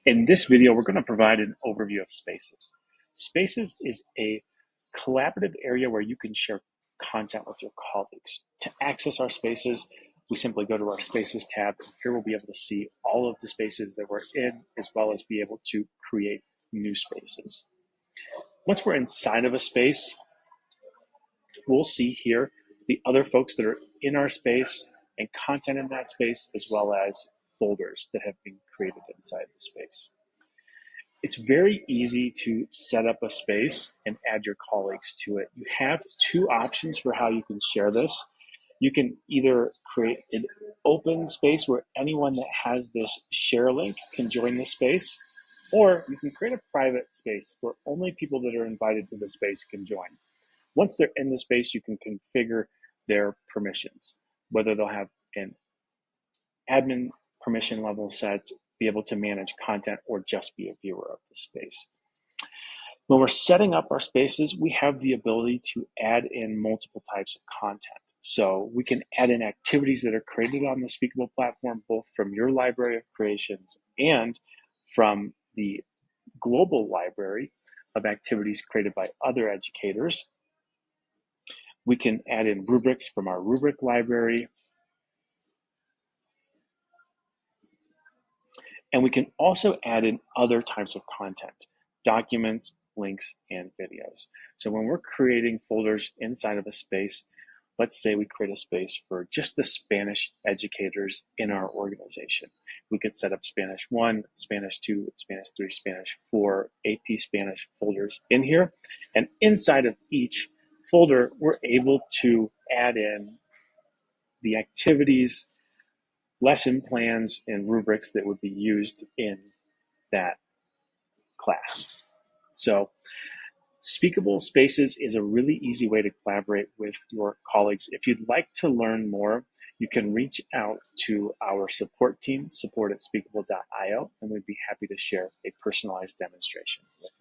In this video, we're going to provide an overview of Spaces. Spaces is a collaborative area where you can share content with your colleagues. To access our Spaces, we simply go to our Spaces tab. Here we'll be able to see all of the spaces that we're in, as well as be able to create new spaces. Once we're inside of a space, we'll see here the other folks that are in our space and content in that space, as well as folders that have been created inside the space. It's very easy to set up a space and add your colleagues to it. You have two options for how you can share this. You can either create an open space where anyone that has this share link can join the space, or you can create a private space where only people that are invited to the space can join. Once they're in the space, you can configure their permissions, whether they'll have an admin permission level set, be able to manage content, or just be a viewer of the space. When we're setting up our spaces, we have the ability to add in multiple types of content. So we can add in activities that are created on the Speakable platform, both from your library of creations and from the global library of activities created by other educators. We can add in rubrics from our rubric library. And we can also add in other types of content, documents, links, and videos. So when we're creating folders inside of a space, let's say we create a space for just the Spanish educators in our organization. We could set up Spanish 1, Spanish 2, Spanish 3, Spanish 4, AP Spanish folders in here. And inside of each folder, we're able to add in the activities, lesson plans, and rubrics that would be used in that class. So Speakable Spaces is a really easy way to collaborate with your colleagues. If you'd like to learn more, you can reach out to our support team, support@speakable.io, and we'd be happy to share a personalized demonstration with you.